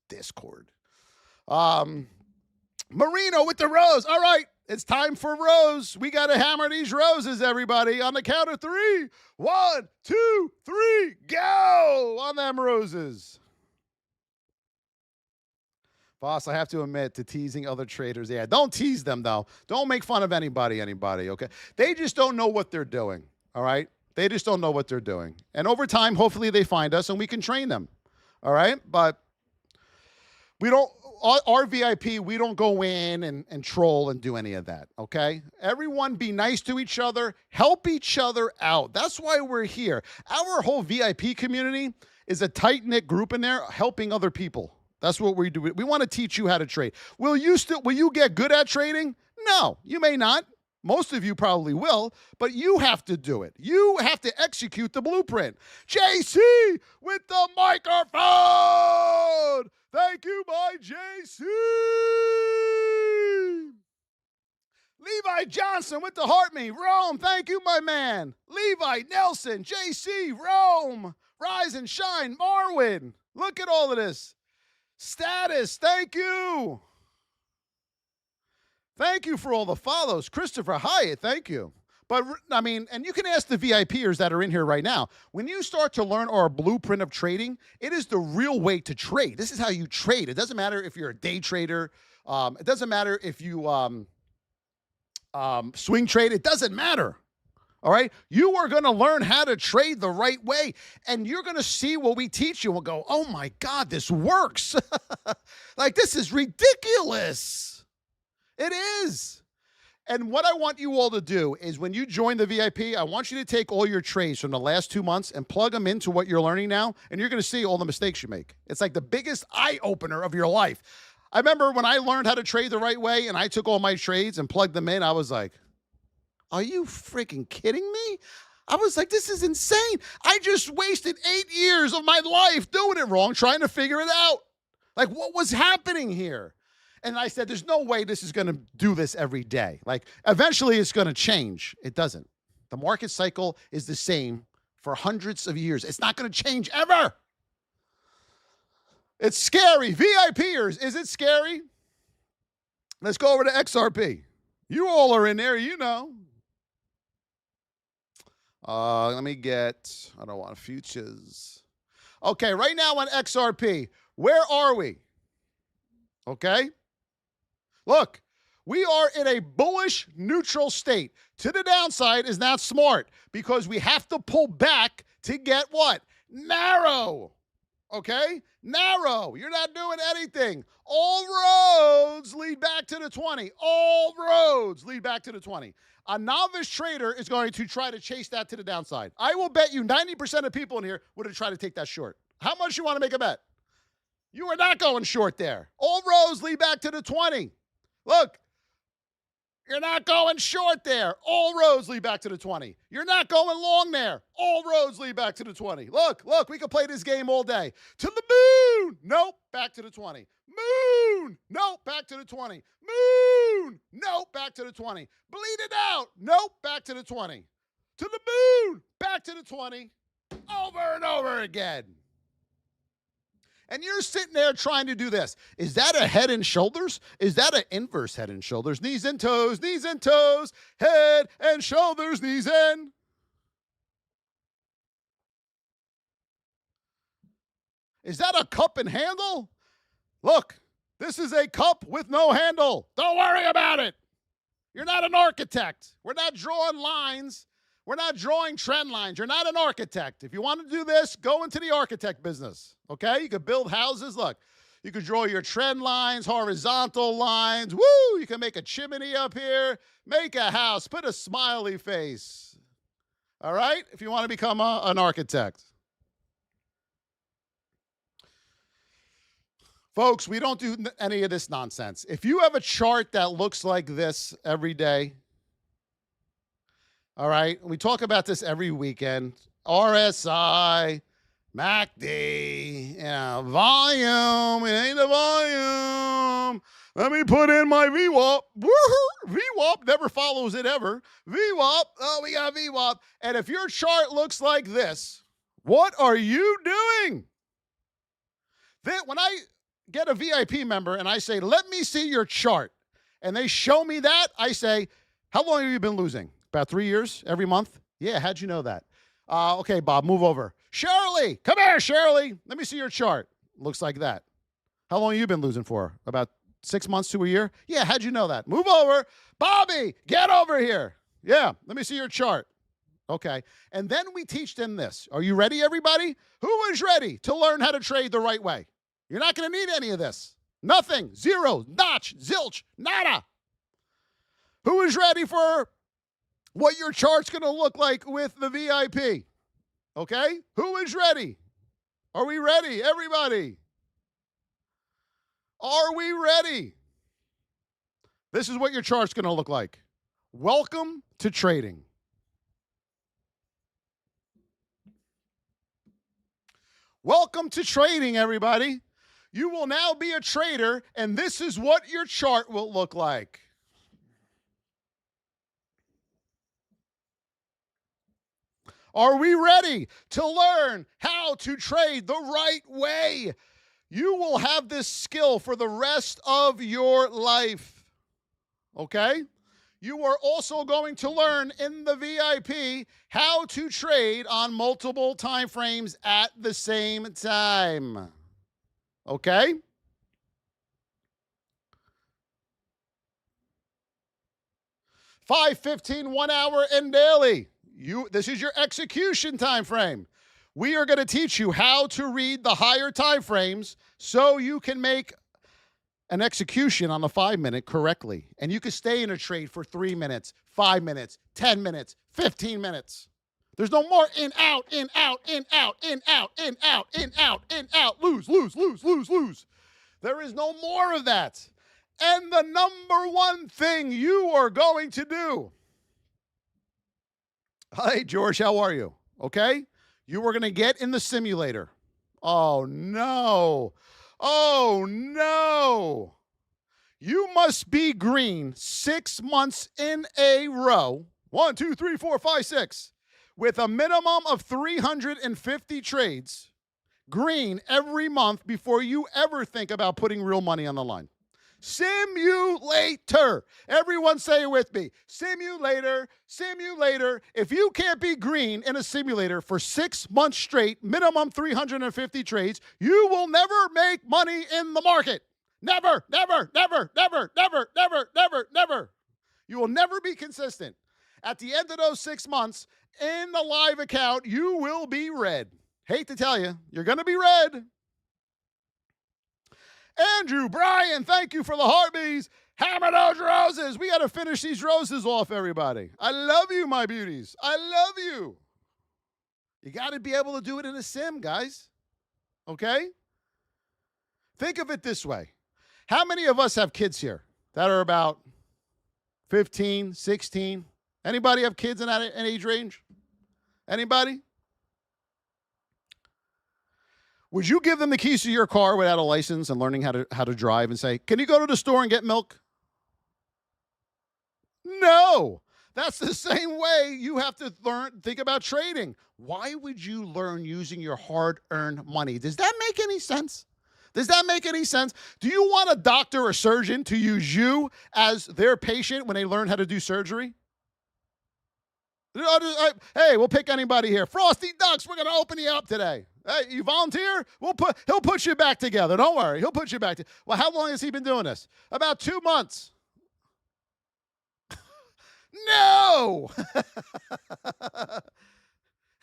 Discord. Marino with the rose. All right, it's time for rose. We got to hammer these roses, everybody. On the count of 3. 1, 2, 3, go on them roses. Boss, I have to admit to teasing other traders. Yeah, don't tease them, though. Don't make fun of anybody, okay? They just don't know what they're doing, all right? They just don't know what they're doing. And over time, hopefully they find us and we can train them, all right? But we don't, our VIP, we don't go in and troll and do any of that, okay? Everyone be nice to each other. Help each other out. That's why we're here. Our whole VIP community is a tight-knit group in there helping other people. That's what we do. We want to teach you how to trade. Will you get good at trading? No, you may not. Most of you probably will, but you have to do it. You have to execute the blueprint. JC with the microphone. Thank you, my JC. Levi Johnson with the heart me. Rome, thank you, my man. Levi Nelson, JC, Rome. Rise and shine, Marwin. Look at all of this. Status, thank you. Thank you for all the follows. Christopher Hyatt, thank you. But, I mean, and you can ask the VIPers that are in here right now. When you start to learn our blueprint of trading, it is the real way to trade. This is how you trade. It doesn't matter if you're a day trader. It doesn't matter if you swing trade. It doesn't matter. All right? You are going to learn how to trade the right way, and you're going to see what we teach you and go, oh, my God, this works. Like, this is ridiculous. It is. And what I want you all to do is when you join the VIP, I want you to take all your trades from the last 2 months and plug them into what you're learning now, and you're going to see all the mistakes you make. It's like the biggest eye-opener of your life. I remember when I learned how to trade the right way and I took all my trades and plugged them in, I was like, are you freaking kidding me? I was like, this is insane. I just wasted 8 years of my life doing it wrong, trying to figure it out. Like, what was happening here? And I said, there's no way this is going to do this every day. Like, eventually it's going to change. It doesn't. The market cycle is the same for hundreds of years. It's not going to change ever. It's scary. VIPers, is it scary? Let's go over to XRP. You all are in there, you know. Let me get, I don't want futures. Okay, right now on XRP, where are we? Okay. Look, we are in a bullish neutral state. To the downside is not smart because we have to pull back to get what? Narrow. Okay? Narrow. You're not doing anything. All roads lead back to the 20. All roads lead back to the 20. A novice trader is going to try to chase that to the downside. I will bet you 90% of people in here would have tried to take that short. How much you want to make a bet? You are not going short there. All roads lead back to the 20. Look, you're not going short there. All roads lead back to the 20. You're not going long there. All roads lead back to the 20. Look, we can play this game all day. To the moon. Nope, back to the 20. Moon. Nope, back to the 20. Moon. Nope, back to the 20. Bleed it out. Nope, back to the 20. To the moon. Back to the 20. Over and over again. And you're sitting there trying to do this. Is that a head and shoulders? Is that an inverse head and shoulders? Knees and toes, head and shoulders, knees and. Is that a cup and handle? Look, this is a cup with no handle. Don't worry about it. You're not an architect. We're not drawing lines. We're not drawing trend lines. You're not an architect. If you want to do this, go into the architect business, okay? You could build houses. Look, you could draw your trend lines, horizontal lines. Woo! You can make a chimney up here, make a house, put a smiley face, all right? If you want to become an architect. Folks, we don't do any of this nonsense. If you have a chart that looks like this every day, all right, we talk about this every weekend. RSI, MACD, volume, it ain't the volume. Let me put in my VWAP. VWAP never follows it ever. VWAP, oh, we got VWAP. And if your chart looks like this, what are you doing? When I get a VIP member and I say, let me see your chart, and they show me that, I say, how long have you been losing? About 3 years, every month? Yeah, how'd you know that? Okay, Bob, move over. Shirley, come here, Shirley. Let me see your chart. Looks like that. How long have you been losing for? About 6 months to a year? Yeah, how'd you know that? Move over. Bobby, get over here. Yeah, let me see your chart. Okay, and then we teach them this. Are you ready, everybody? Who is ready to learn how to trade the right way? You're not going to need any of this. Nothing. Zero. Notch. Zilch. Nada. Who is ready for what your chart's going to look like with the VIP? Okay? Who is ready? Are we ready, everybody? Are we ready? This is what your chart's going to look like. Welcome to trading. Welcome to trading, everybody. You will now be a trader, and this is what your chart will look like. Are we ready to learn how to trade the right way? You will have this skill for the rest of your life. Okay? You are also going to learn in the VIP how to trade on multiple time frames at the same time. Okay? $5.15, 1 hour, and daily. This is your execution time frame. We are going to teach you how to read the higher time frames so you can make an execution on the 5 minute correctly. And you can stay in a trade for 3 minutes, 5 minutes, 10 minutes, 15 minutes. There's no more in, out, in, out, in, out, in, out, in, out, in, out, in, out, lose, lose, lose, lose, lose. There is no more of that. And the number one thing you are going to do. Hi, George, how are you? Okay? You are going to get in the simulator. Oh, no. Oh, no. You must be green 6 months in a row. 1, 2, 3, 4, 5, 6. With a minimum of 350 trades. Green every month before you ever think about putting real money on the line. Simulator. Everyone say it with me. Simulator, simulator. If you can't be green in a simulator for 6 months straight, minimum 350 trades, you will never make money in the market. Never, never, never, never, never, never, never, never. You will never be consistent. At the end of those 6 months, in the live account, you will be red. Hate to tell you, you're going to be red. Andrew, Brian, thank you for the heartbeats. Hammer those roses. We got to finish these roses off, everybody. I love you, my beauties. I love you. You got to be able to do it in a sim, guys. Okay? Think of it this way. How many of us have kids here that are about 15, 16? Anybody have kids in that age range? Anybody? Would you give them the keys to your car without a license and learning how to drive and say, can you go to the store and get milk? No. That's the same way you have to think about trading. Why would you learn using your hard-earned money? Does that make any sense? Does that make any sense? Do you want a doctor or surgeon to use you as their patient when they learn how to do surgery? Hey, we'll pick anybody here. Frosty Ducks, we're going to open you up today. Hey, you volunteer? He'll put you back together. Don't worry. He'll put you back together. Well, how long has he been doing this? About 2 months. No!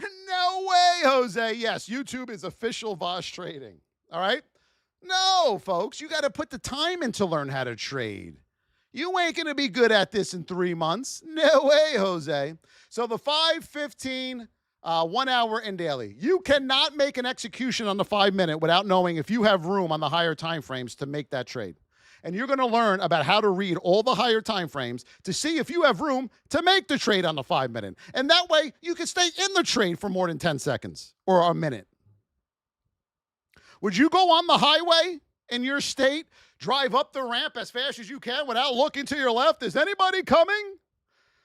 No way, Jose. Yes, YouTube is official Voss trading. All right? No, folks. You got to put the time in to learn how to trade. You ain't going to be good at this in 3 months. No way, Jose. So the 5:15, 1 hour and daily. You cannot make an execution on the 5 minute without knowing if you have room on the higher time frames to make that trade. And you're going to learn about how to read all the higher time frames to see if you have room to make the trade on the 5 minute. And that way you can stay in the trade for more than 10 seconds or a minute. Would you go on the highway in your state, drive up the ramp as fast as you can without looking to your left? Is anybody coming?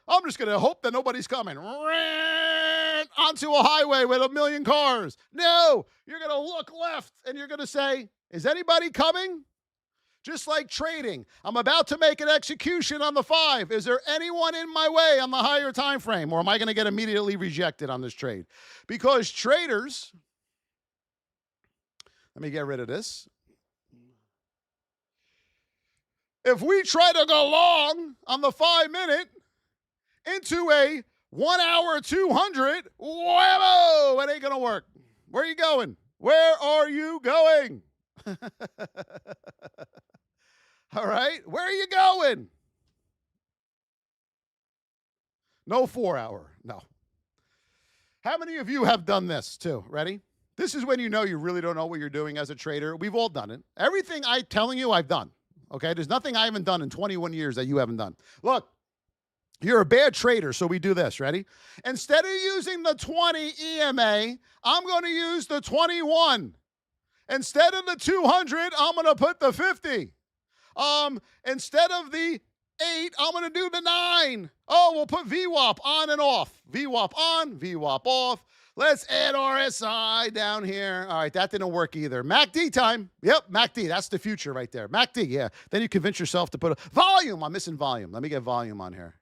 I'm just going to hope that nobody's coming. Onto a highway with 1 million cars. No, you're going to look left and you're going to say, is anybody coming? Just like trading. I'm about to make an execution on the 5. Is there anyone in my way on the higher time frame, or am I going to get immediately rejected on this trade? Because traders, let me get rid of this. If we try to go long on the 5 minute into a 1 hour 200, whammo, it ain't going to work. Where are you going? Where are you going? All right. Where are you going? No 4 hour. No. How many of you have done this too? Ready? This is when you know you really don't know what you're doing as a trader. We've all done it. Everything I'm telling you, I've done. Okay? There's nothing I haven't done in 21 years that you haven't done. Look, you're a bad trader, so we do this. Ready? Instead of using the 20 EMA, I'm going to use the 21. Instead of the 200, I'm going to put the 50. Instead of the 8. I'm going to do the 9. Oh, we'll put VWAP on and off. VWAP on, VWAP off. Let's add RSI down here. All right, that didn't work either. MACD time. Yep, MACD. That's the future right there. MACD, yeah. Then you convince yourself to put a volume. I'm missing volume. Let me get volume on here.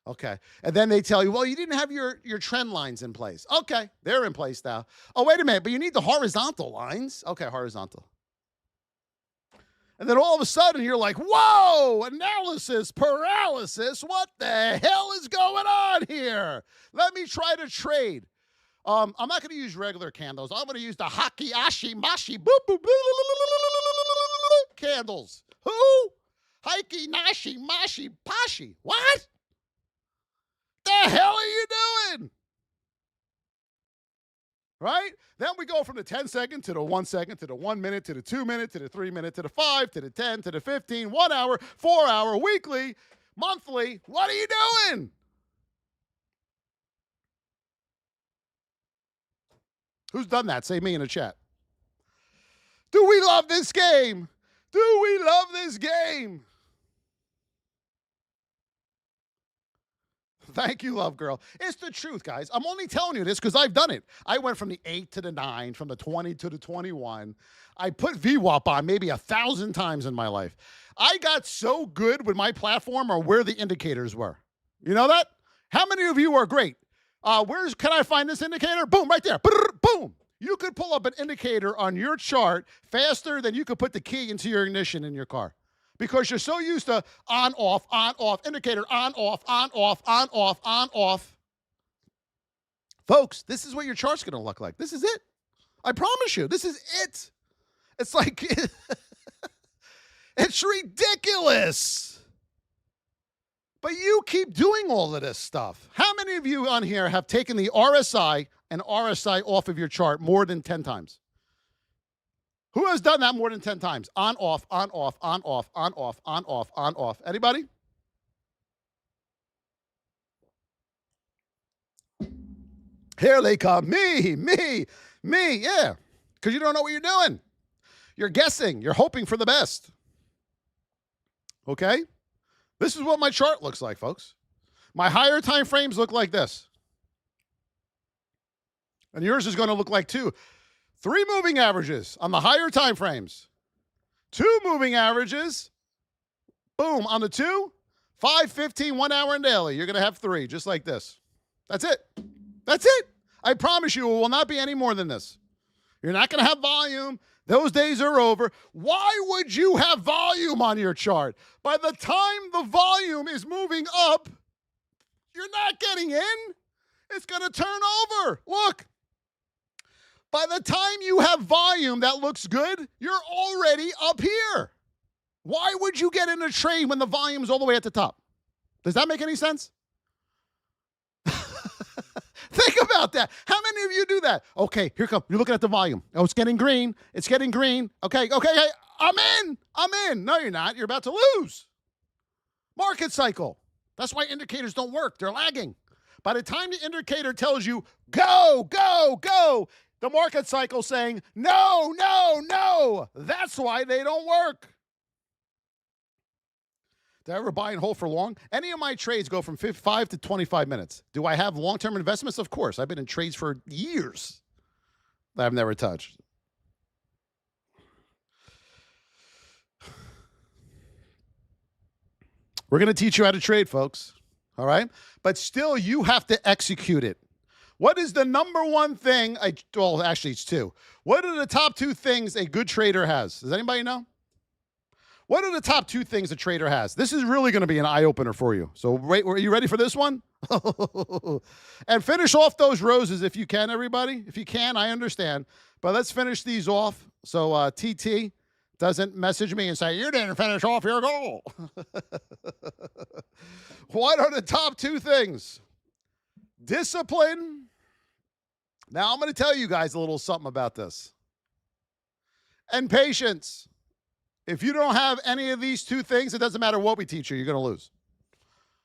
Okay. And then they tell you, well, you didn't have your trend lines in place. Okay, they're in place now. Oh, wait a minute, but you need the horizontal lines. Okay, horizontal. And then all of a sudden you're like, whoa, analysis paralysis. What the hell is going on here? Let me try to trade. I'm not going to use regular candles. I'm going to use the Haki Ashi Mashi boop, boop, candles. Who? Haki Nashi Mashi Pashi. What? The hell are you doing? Right? Then we go from the 10-second to the 1 second to the 1 minute to the 2 minute to the 3 minute to the 5 to the 10 to the 15, 1 hour, 4 hour, weekly, monthly. What are you doing? Who's done that? Say me in the chat. Do we love this game? Do we love this game? Thank you, love girl. It's the truth, guys. I'm only telling you this because I've done it. I went from the 8 to the 9, from the 20 to the 21. I put VWAP on maybe 1,000 times in my life. I got so good with my platform or where the indicators were. You know that? How many of you are great? Can I find this indicator? Boom, right there. Boom. You could pull up an indicator on your chart faster than you could put the key into your ignition in your car. Because you're so used to on, off, indicator, on, off, on, off, on, off, on, off. Folks, this is what your chart's going to look like. This is it. I promise you, this is it. It's like, it's ridiculous. But you keep doing all of this stuff. How many of you on here have taken the RSI and RSI off of your chart more than 10 times? Who has done that more than 10 times? On, off, on, off, on, off, on, off, on, off, on, off. Anybody? Here they come. Me. Yeah. Because you don't know what you're doing. You're guessing. You're hoping for the best. Okay? This is what my chart looks like, folks. My higher time frames look like this. And yours is going to look like too. 3 moving averages on the higher time frames. 2 moving averages. Boom, on the 2. 5, 15, 1 hour and daily. You're going to have 3, just like this. That's it. That's it. I promise you, it will not be any more than this. You're not going to have volume. Those days are over. Why would you have volume on your chart? By the time the volume is moving up, you're not getting in. It's going to turn over. Look. By the time you have volume that looks good, you're already up here. Why would you get in a trade when the volume is all the way at the top? Does that make any sense? Think about that. How many of you do that? Okay, here come. You're looking at the volume. Oh, it's getting green. It's getting green. Okay, hey, I'm in. No, you're not. You're about to lose. Market cycle. That's why indicators don't work. They're lagging. By the time the indicator tells you, go, the market cycle saying, no. That's why they don't work. Did I ever buy and hold for long? Any of my trades go from 5 to 25 minutes. Do I have long-term investments? Of course. I've been in trades for years that I've never touched. We're going to teach you how to trade, folks. All right? But still, you have to execute it. What is the number one thing? Well, actually, it's 2. What are the top 2 things a good trader has? Does anybody know? What are the top 2 things a trader has? This is really going to be an eye-opener for you. So, are you ready for this one? And finish off those roses if you can, everybody. If you can, I understand. But let's finish these off so TT doesn't message me and say, you didn't finish off your goal. What are the top 2 things? Discipline. Now, I'm going to tell you guys a little something about this. And patience. If you don't have any of these 2 things, it doesn't matter what we teach you, you're going to lose.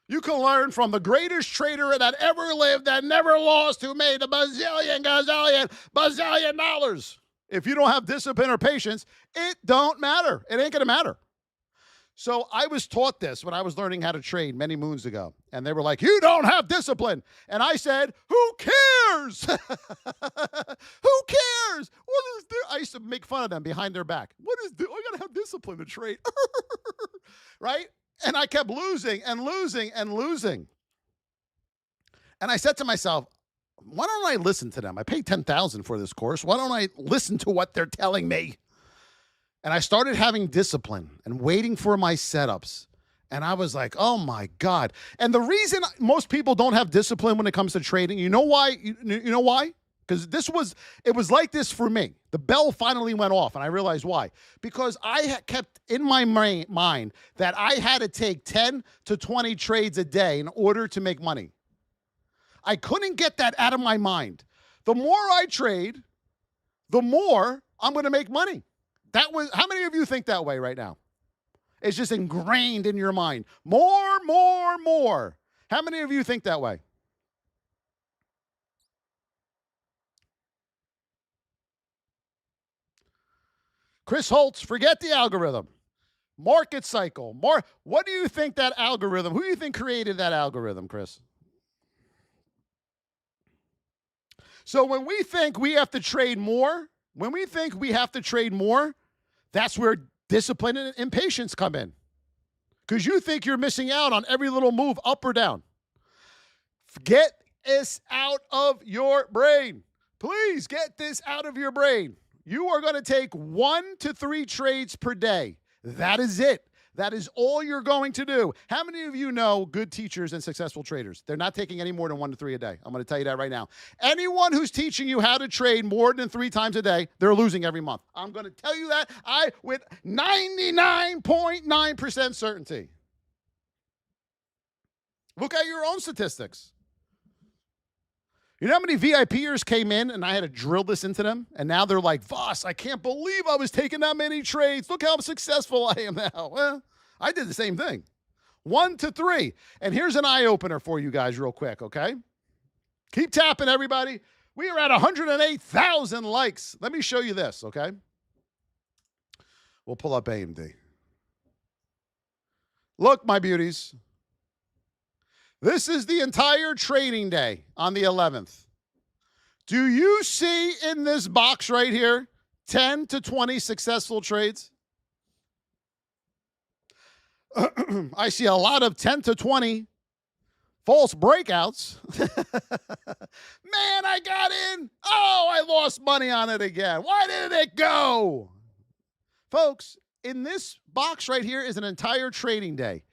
You can learn from the greatest trader that ever lived, that never lost, who made a bazillion dollars. If you don't have discipline or patience, it don't matter. It ain't going to matter. So I was taught this when I was learning how to trade many moons ago. And they were like, you don't have discipline. And I said, who cares? Who cares? What is this? I used to make fun of them behind their back. What is this? I got to have discipline to trade. Right? And I kept losing and losing and losing. And I said to myself, why don't I listen to them? I paid $10,000 for this course. Why don't I listen to what they're telling me? And I started having discipline and waiting for my setups. And I was like, oh my God. And the reason most people don't have discipline when it comes to trading, you know why? You know why? Because it was like this for me. The bell finally went off and I realized why. Because I had kept in my mind that I had to take 10 to 20 trades a day in order to make money. I couldn't get that out of my mind. The more I trade, the more I'm going to make money. How many of you think that way right now? It's just ingrained in your mind. More, more, more. How many of you think that way? Chris Holtz, forget the algorithm. Market cycle. What do you think that algorithm, who do you think created that algorithm, Chris? So when we think we have to trade more, that's where discipline and impatience come in. Because you think you're missing out on every little move up or down. Get this out of your brain. Please get this out of your brain. You are going to take 1 to 3 trades per day. That is it. That is all you're going to do. How many of you know good teachers and successful traders? They're not taking any more than 1 to 3 a day. I'm going to tell you that right now. Anyone who's teaching you how to trade more than 3 times a day, they're losing every month. I'm going to tell you that with 99.9% certainty. Look at your own statistics. You know how many VIPers came in and I had to drill this into them? And now they're like, Voss, I can't believe I was taking that many trades. Look how successful I am now. Well, I did the same thing. 1 to 3. And here's an eye-opener for you guys real quick, okay? Keep tapping, everybody. We are at 108,000 likes. Let me show you this, okay? We'll pull up AMD. Look, my beauties. This is the entire trading day on the 11th. Do you see in this box right here 10 to 20 successful trades? I see a lot of 10 to 20 false breakouts. Man, I got in. Oh, I lost money on it again. Why did it go? Folks, in this box right here is an entire trading day.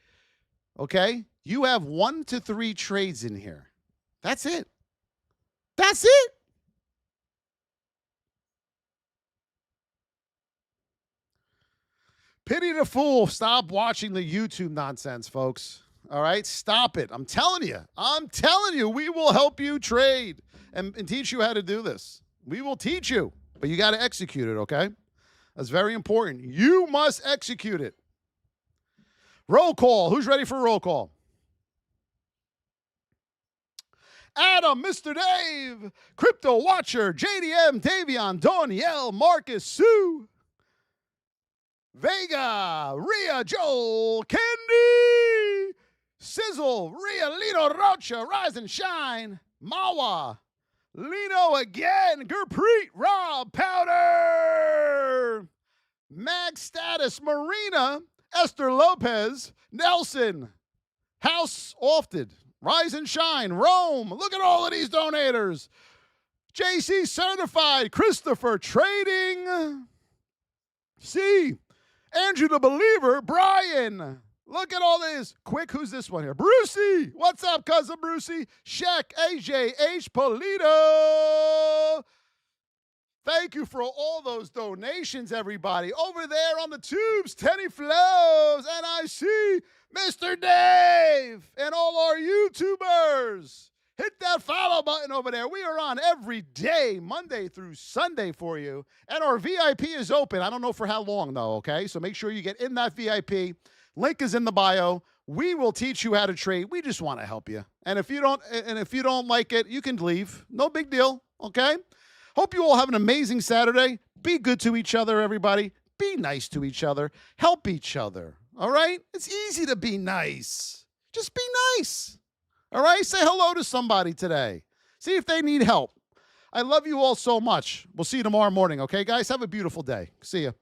Okay? You have 1 to 3 trades in here. That's it. That's it. Pity the fool. Stop watching the YouTube nonsense, folks. All right? Stop it. I'm telling you. We will help you trade and teach you how to do this. We will teach you, but you got to execute it, okay? That's very important. You must execute it. Roll call. Who's ready for roll call? Adam, Mr. Dave, Crypto Watcher, JDM, Davion, Doniel, Marcus, Sue, Vega, Ria, Joel, Kendi, Sizzle, Ria, Lino, Rocha, Rise and Shine, Mawa, Lino again, Gurpreet, Rob, Powder, Mag Status, Marina, Esther Lopez, Nelson, House Ofted, Rise and Shine, Rome. Look at all of these donators. JC Certified, Christopher Trading. C. Andrew the Believer, Brian. Look at all this. Quick, who's this one here? Brucey. What's up, cousin Brucey? Shek, AJ, H. Polito. Thank you for all those donations, everybody. Over there on the tubes, Tenny Flows, and I see Mr. Dave and all our YouTubers. Hit that follow button over there. We are on every day, Monday through Sunday for you. And our VIP is open. I don't know for how long, though, okay? So make sure you get in that VIP. Link is in the bio. We will teach you how to trade. We just want to help you. And if you don't like it, you can leave. No big deal, okay? Hope you all have an amazing Saturday. Be good to each other, everybody. Be nice to each other. Help each other, All right? It's easy to be nice. Just be nice. All right? Say hello to somebody today. See if they need help. I love you all so much. We'll see you tomorrow morning, okay, guys? Have a beautiful day. See ya.